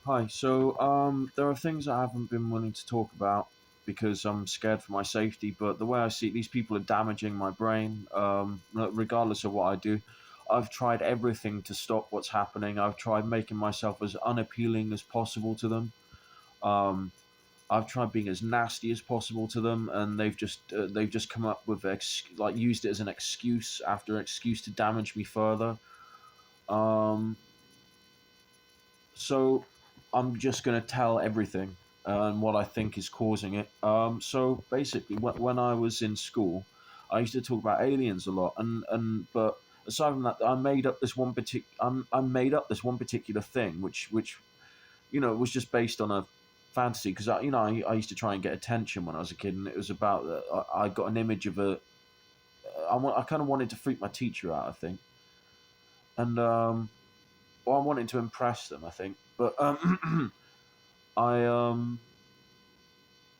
Hi. There are things I haven't been willing to talk about because I'm scared for my safety. But the way I see it, these people are damaging my brain. Regardless of what I do, I've tried everything to stop what's happening. I've tried making myself as unappealing as possible to them. Um, I've tried being as nasty as possible to them, and they've just come up with used it as an excuse after excuse to damage me further. Um, So I'm just going to tell everything and what I think is causing it. So basically, when I was in school, I used to talk about aliens a lot, and but aside from that, I made up this one particular thing, which was just based on a fantasy because I used to try and get attention when I was a kid, and it was about I got an image of a I kind of wanted to freak my teacher out, I think, and well, I wanted to impress them, I think, but I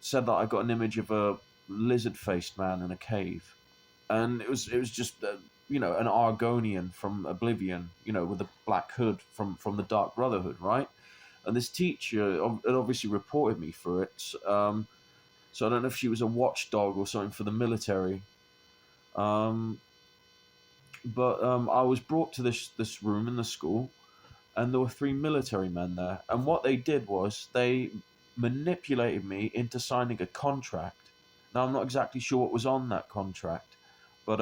said that I got an image of a lizard-faced man in a cave, and it was just an Argonian from Oblivion, with a black hood from the Dark Brotherhood, right? And this teacher had obviously reported me for it. So I don't know if she was a watchdog or something for the military. Um, but I was brought to this room in the school, and there were three military men there. And what they did was they manipulated me into signing a contract. Now I'm not exactly sure what was on that contract, but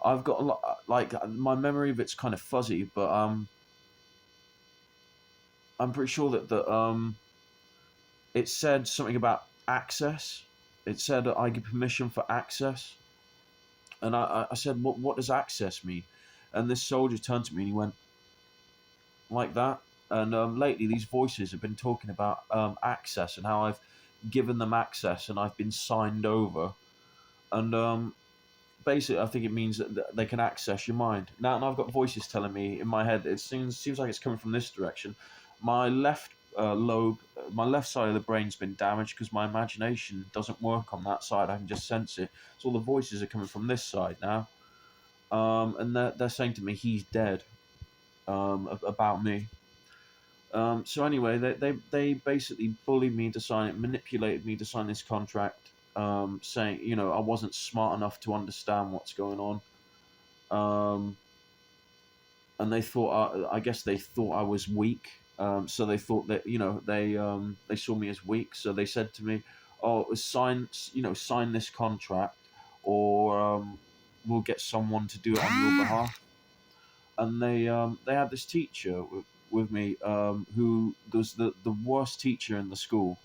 I've got a lot. Like my memory of it's kind of fuzzy, but I'm pretty sure that it said something about access. It said that I give permission for access, and I said, what does access mean? And this soldier turned to me and he went, like that. And lately, these voices have been talking about access and how I've given them access and I've been signed over. And basically, I think it means that they can access your mind. Now, and I've got voices telling me in my head. It seems like it's coming from this direction. My left my left side of the brain's been damaged because my imagination doesn't work on that side. I can just sense it. So all the voices are coming from this side now. And they're saying to me, "He's dead." About me. So anyway, they basically bullied me to sign it, manipulated me to sign this contract, saying I wasn't smart enough to understand what's going on, um, and they thought I guess they thought I was weak. So they thought that they saw me as weak. So they said to me, "Oh, sign this contract, or we'll get someone to do it on your behalf." And they had this teacher with me who was the worst teacher in the school.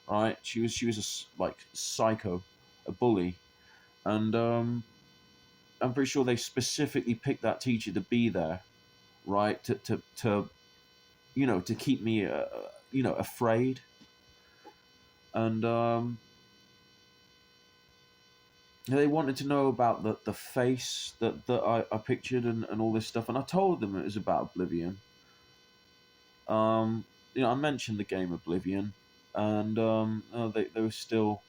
Right, she was like psycho, a bully, and I'm pretty sure they specifically picked that teacher to be there, right, to keep me afraid, and they wanted to know about the face that I pictured and all this stuff, and I told them it was about Oblivion. I mentioned the game Oblivion, and they were still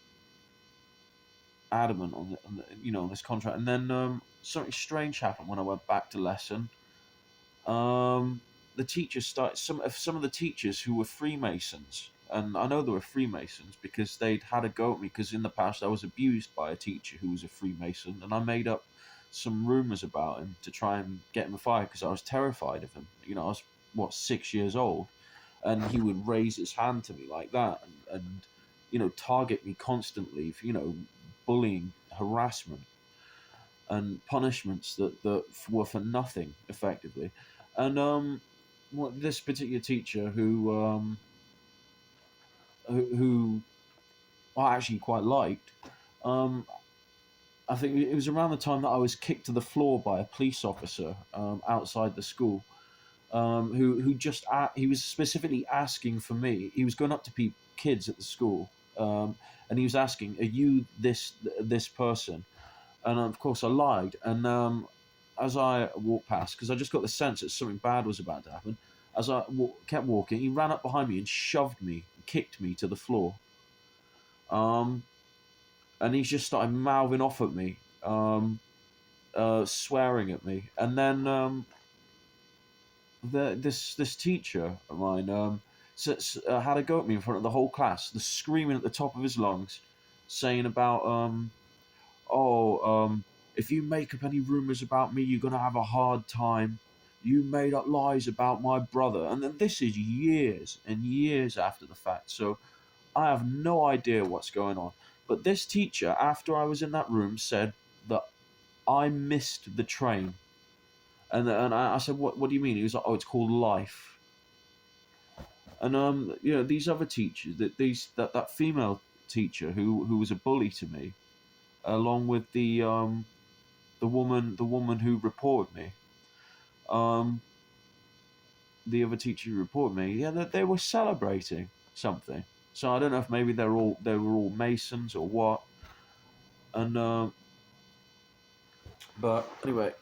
adamant on this contract. And then something strange happened when I went back to lesson. The teachers started some of the teachers who were Freemasons, and I know they were Freemasons because they'd had a go at me because in the past I was abused by a teacher who was a Freemason, and I made up some rumors about him to try and get him fired because I was terrified of him. I was 6 years old, and he would raise his hand to me like that and target me constantly for bullying, harassment, and punishments that were for nothing effectively. And this particular teacher who I actually quite liked, um, I think it was around the time that I was kicked to the floor by a police officer outside the school, he was specifically asking for me. He was going up to kids at the school, and he was asking, "Are you this person?" And of course, I lied. And as I walked past, because I just got the sense that something bad was about to happen, as I kept walking, he ran up behind me and shoved me, kicked me to the floor. Um, and he just started mouthing off at me, swearing at me, and then this teacher of mine had a go at me in front of the whole class, screaming at the top of his lungs, saying about oh, if you make up any rumors about me, you're gonna have a hard time. You made up lies about my brother, and then this is years and years after the fact. So I have no idea what's going on. But this teacher, after I was in that room, said that I missed the train. And I said, what do you mean? He was like, oh, it's called life. And these other teachers, that female teacher who was a bully to me, along with the woman who reported me, um, the other teacher who reported me, yeah, that they were celebrating something. So I don't know if maybe they were all Masons or what. And but anyway,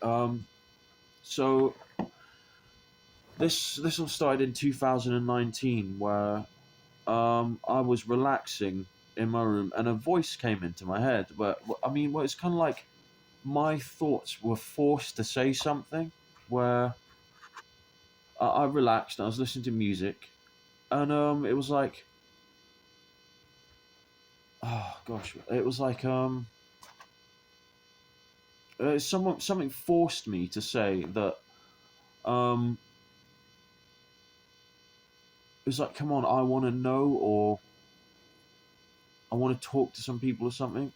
so this all started in 2019, where I was relaxing in my room, and a voice came into my head. Where it's kind of like my thoughts were forced to say something. Where I relaxed, and I was listening to music, and it was like, oh gosh, it was like something forced me to say that um it was like, come on, I want to know, or I want to talk to some people or something.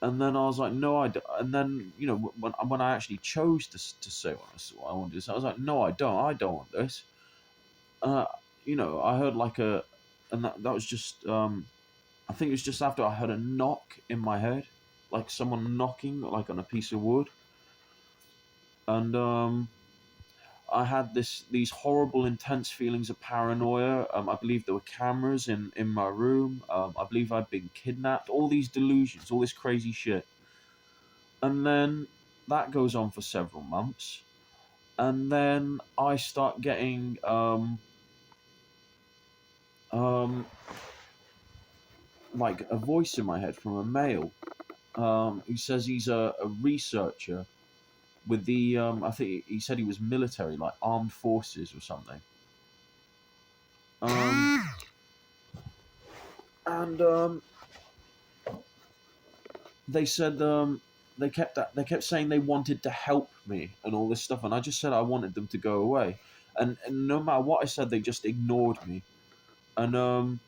And then I was like, no, I don't. And then, when I actually chose to say what I wanted to say, I was like, no, I don't want this. Uh, I heard like and that was just, I think it was just after I heard a knock in my head, like someone knocking, like on a piece of wood. And I had these horrible, intense feelings of paranoia. I believe there were cameras in my room. I believe I'd been kidnapped. All these delusions, all this crazy shit. And then that goes on for several months. And then I start getting um, like a voice in my head from a male who says he's a researcher with the I think he said he was military, like armed forces or something. Um, and they said they kept saying they wanted to help me and all this stuff, and I just said I wanted them to go away. And no matter what I said, they just ignored me. And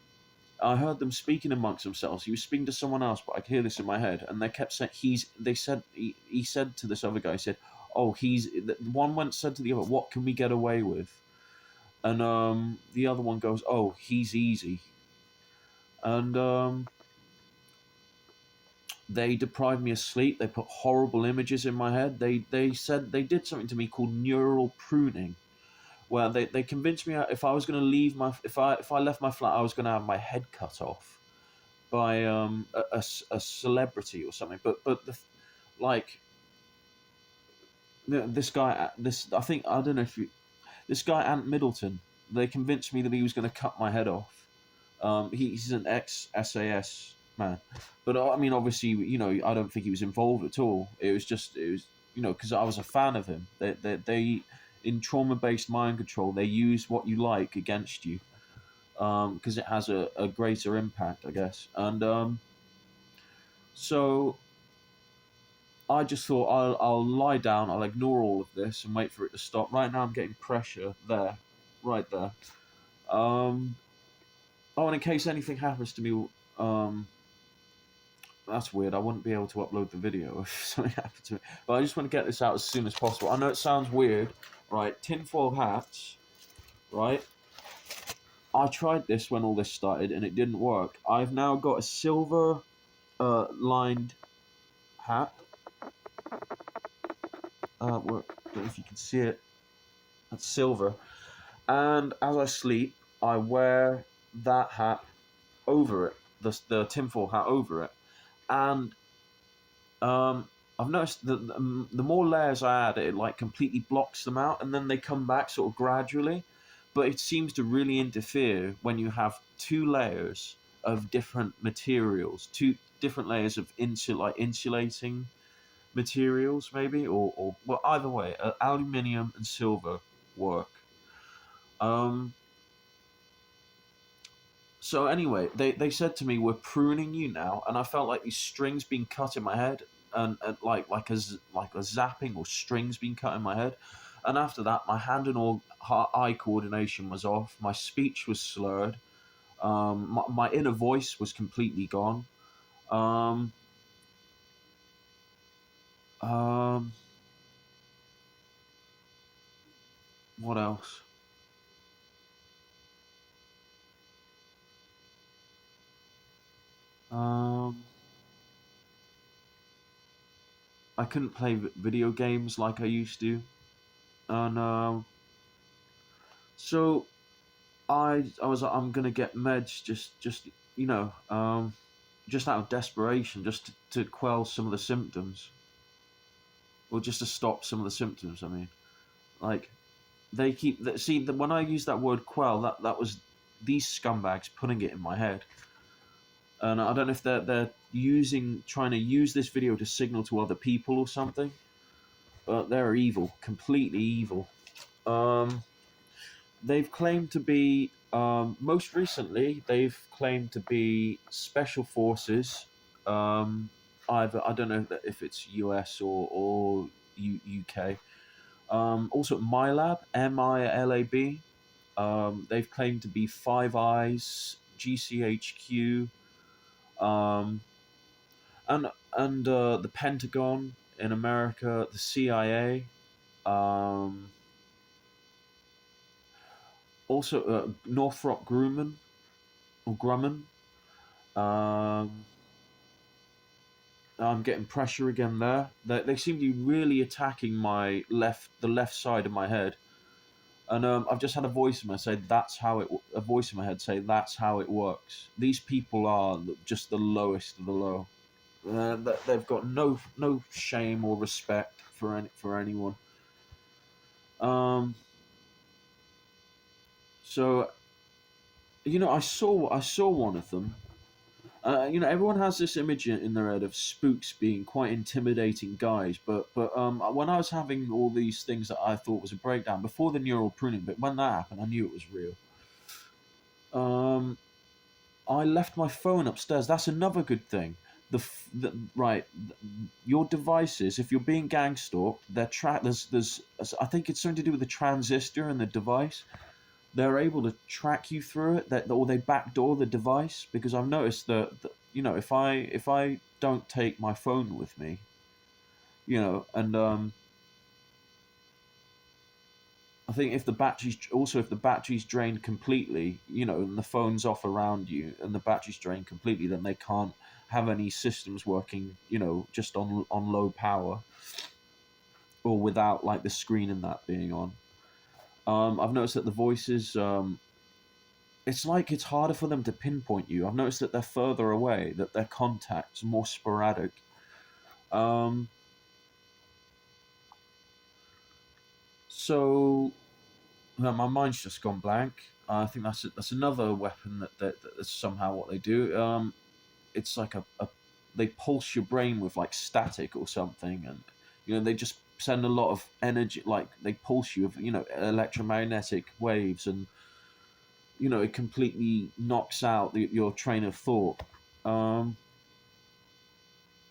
I heard them speaking amongst themselves. He was speaking to someone else, but I could hear this in my head. And they kept saying he said to this other guy, he said, "Oh, one went said to the other, what can we get away with?" And the other one goes, "Oh, he's easy." And they deprived me of sleep. They put horrible images in my head. They said they did something to me called neural pruning, where they convinced me if I was going to leave if I left my flat, I was going to have my head cut off by a celebrity or something. But like this guy, I think, I don't know if you, this guy Ant Middleton, they convinced me that he was going to cut my head off. He's an ex SAS man, but I mean, obviously, I don't think he was involved at all. It was because I was a fan of him. They in trauma-based mind control, they use what you like against you, because it has a greater impact, I guess. And so I just thought I'll lie down, I'll ignore all of this and wait for it to stop. Right now, I'm getting pressure there, right there. Oh, and in case anything happens to me, that's weird. I wouldn't be able to upload the video if something happened to me. But I just want to get this out as soon as possible. I know it sounds weird, right? Tinfoil hats, right? I tried this when all this started and it didn't work. I've now got a silver lined hat. I don't know if you can see it. That's silver. And as I sleep, I wear that hat over it, the tinfoil hat over it. And I've noticed that the more layers I add, it like completely blocks them out, and then they come back sort of gradually. But it seems to really interfere when you have two layers of different materials, two different layers of insulating materials, maybe, or well, either way, aluminium and silver. work. Um, so anyway, they said to me, "We're pruning you now," and I felt like these strings being cut in my head, and like a zapping or strings being cut in my head. And after that, my hand and all eye coordination was off. My speech was slurred. My inner voice was completely gone. Um, um, what else? Um, I couldn't play video games like I used to, and so I was like, I'm gonna get meds, just you know, just out of desperation, just to quell some of the symptoms, or just to stop some of the symptoms. I mean, like they keep see when I use that word quell, that was these scumbags putting it in my head, and I don't know if they're trying to use this video to signal to other people or something, but they're evil, completely evil. Um, they've claimed to be most recently they've claimed to be special forces. Either I don't know if it's US or UK. Also MILAB, MILAB. They've claimed to be Five Eyes, GCHQ, um, and the Pentagon in America, the CIA. Um, Also Northrop Grumman or Grumman. Um, I'm getting pressure again there. They seem to be really attacking the left side of my head, and I've just had a voice in my say a voice in my head say that's how it works. These people are just the lowest of the low. They've got no shame or respect for anyone. Um, so I saw one of them. Everyone has this image in their head of spooks being quite intimidating guys, but when I was having all these things that I thought was a breakdown before the neural pruning, but when that happened, I knew it was real. Um, I left my phone upstairs. That's another good thing. Right, your devices. If you're being gang stalked, they're There's I think it's something to do with the transistor in the device. They're able to track you through it, or they backdoor the device, because I've noticed that if I don't take my phone with me, and I think if the battery's drained completely, and the phone's off around you and the battery's drained completely, then they can't have any systems working, just on low power or without like the screen and that being on. I've noticed that the voices, it's like it's harder for them to pinpoint you. I've noticed that they're further away, that their contact's more sporadic. Um, so my mind's just gone blank. I think that's another weapon that's somehow what they do. It's like they pulse your brain with like static or something, and they just send a lot of energy. Like they pulse you with electromagnetic waves, and it completely knocks out your train of thought. Um,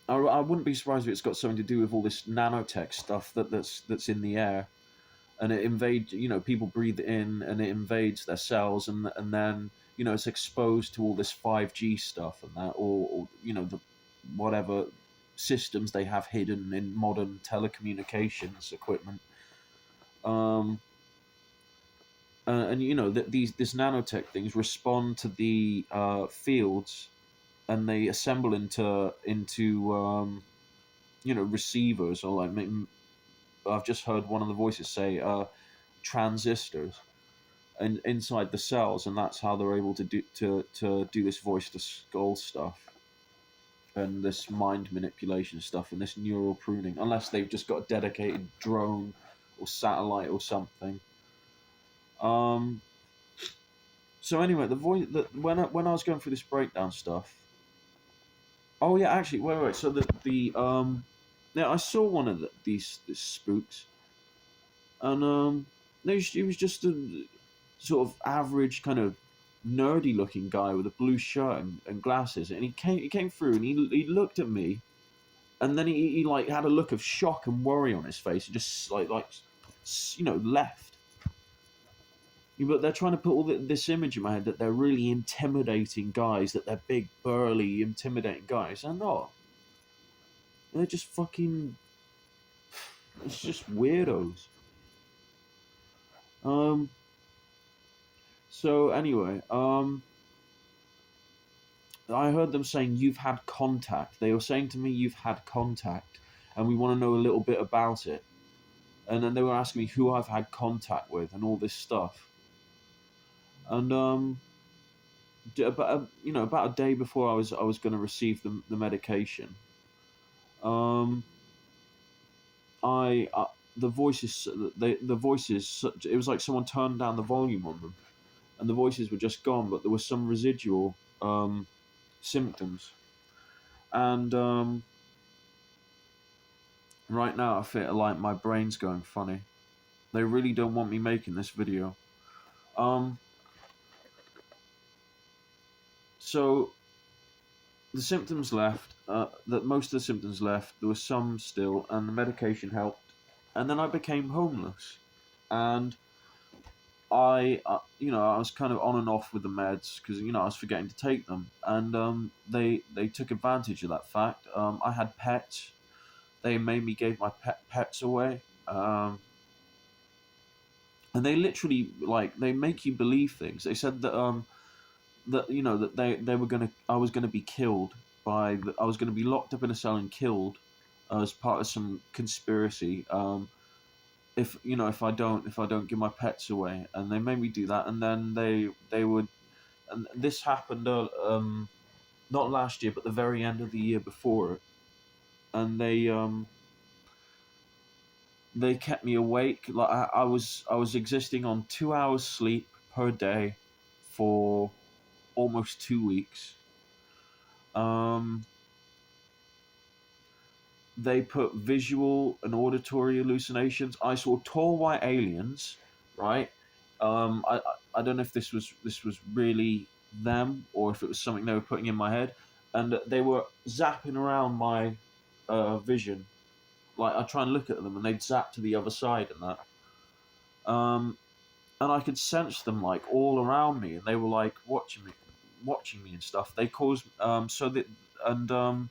I wouldn't be surprised if it's got something to do with all this nanotech stuff that's in the air, and it invades. People breathe it in, and it invades their cells, and then it's exposed to all this 5G stuff and that, or the whatever systems they have hidden in modern telecommunications equipment. Um, and that this nanotech things respond to the fields, and they assemble into receivers, or like I've just heard one of the voices say transistors and inside the cells, and that's how they're able to do this voice to skull stuff and this mind manipulation stuff and this neural pruning, unless they've just got a dedicated drone or satellite or something. Um, so anyway, the voice that when I was going through this breakdown stuff. Oh yeah, actually, wait. So yeah, I saw one of these spooks, and No, he was just a sort of average kind of nerdy looking guy with a blue shirt and glasses, and he came through and he looked at me, and then he like had a look of shock and worry on his face, and just left. But they're trying to put all this image in my head that they're really intimidating guys, that they're big, burly, intimidating guys. They're not. They're just fucking. It's just weirdos. So anyway, I heard them saying you've had contact. They were saying to me you've had contact, and we want to know a little bit about it. And then they were asking me who I've had contact with and all this stuff. And about a day before I was going to receive the medication, I the voices the voices, it was like someone turned down the volume on them, and the voices were just gone, but there was some residual symptoms. And right now I feel like my brain's going funny. They really don't want me making this video. So the symptoms left, that most of the symptoms left, there was some still, and the medication helped. And then I became homeless. And I was kind of on and off with the meds because, I was forgetting to take them. And they took advantage of that fact. I had pets. They made me give my pets away. And they literally, they make you believe things. They said that they were I was gonna be killed I was gonna be locked up in a cell and killed as part of some conspiracy. If I don't give my pets away, and they made me do that, and then they would, and this happened not last year, but the very end of the year before it, and they kept me awake. Like I was existing on 2 hours sleep per day for almost 2 weeks. They put visual and auditory hallucinations. I saw tall white aliens, right? I don't know if this was really them or if it was something they were putting in my head, and they were zapping around my vision. Like I try and look at them, and they'd zap to the other side and that. And I could sense them like all around me, and they were like watching me and stuff. They caused so that and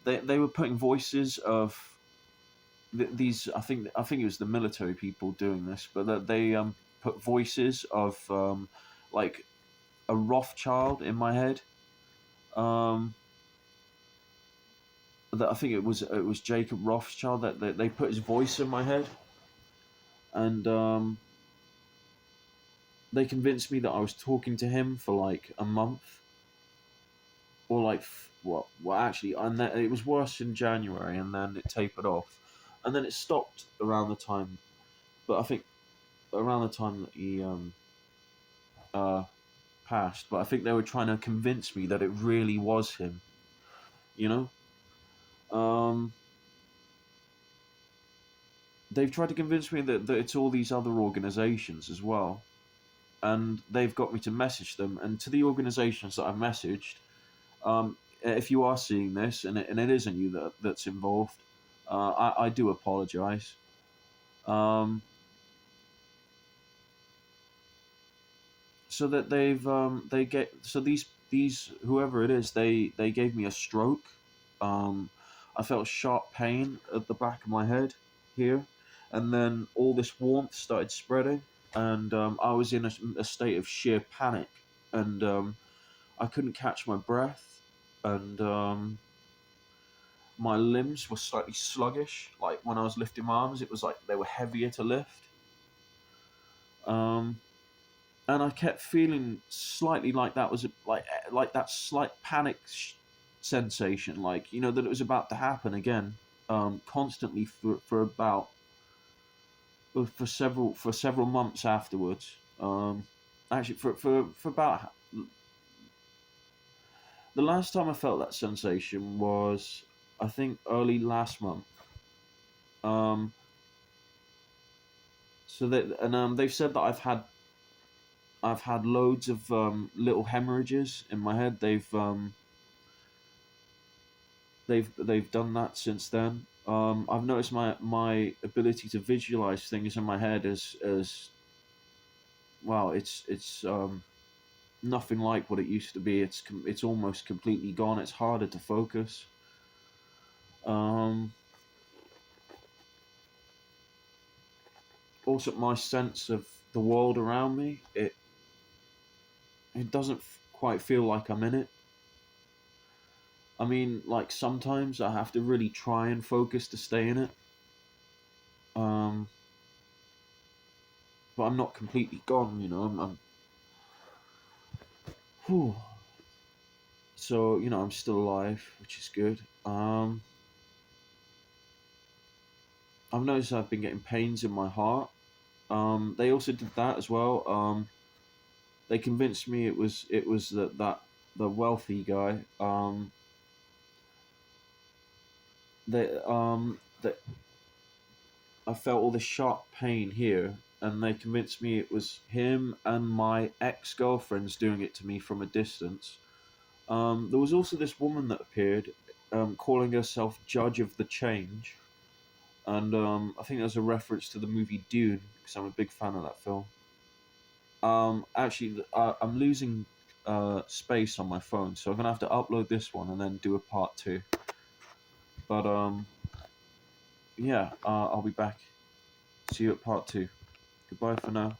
they were putting voices of these. I think it was the military people doing this, but that they put voices of like a Rothschild in my head. That I think it was Jacob Rothschild that they put his voice in my head, and they convinced me that I was talking to him for like a month, or like what? Well, actually, and then it was worse in January, and then it tapered off, and then it stopped around the time. But I think around the time that he passed. But I think they were trying to convince me that it really was him. You know. They've tried to convince me that it's all these other organizations as well, and they've got me to message them. And to the organizations that I've messaged, if you are seeing this and it isn't you that's involved, I do apologize. So that these whoever it is, they gave me a stroke. I felt sharp pain at the back of my head here, and then all this warmth started spreading, and I was in a state of sheer panic, and I couldn't catch my breath, and my limbs were slightly sluggish. Like when I was lifting my arms, it was like they were heavier to lift. And I kept feeling slightly like that was like that slight panic sensation, like that it was about to happen again, constantly for about for several months afterwards. Actually, for about the last time I felt that sensation was, I think, early last month. So they've said that I've had loads of little hemorrhages in my head. They've done that since then. I've noticed my ability to visualize things in my head as well. It's nothing like what it used to be. It's almost completely gone. It's harder to focus. Um, Also, my sense of the world around me, it doesn't quite feel like I'm in it. I mean, like sometimes I have to really try and focus to stay in it. Um, but I'm not completely gone, you know. Whew. So I'm still alive, which is good. I've noticed I've been getting pains in my heart. They also did that as well. They convinced me it was that the wealthy guy. That I felt all this sharp pain here, and they convinced me it was him and my ex-girlfriend's doing it to me from a distance. There was also this woman that appeared, calling herself Judge of the Change, and I think there's a reference to the movie Dune because I'm a big fan of that film. Actually, I'm losing space on my phone, so I'm gonna have to upload this one and then do a part two. But yeah, I'll be back. See you at part two. Goodbye for now.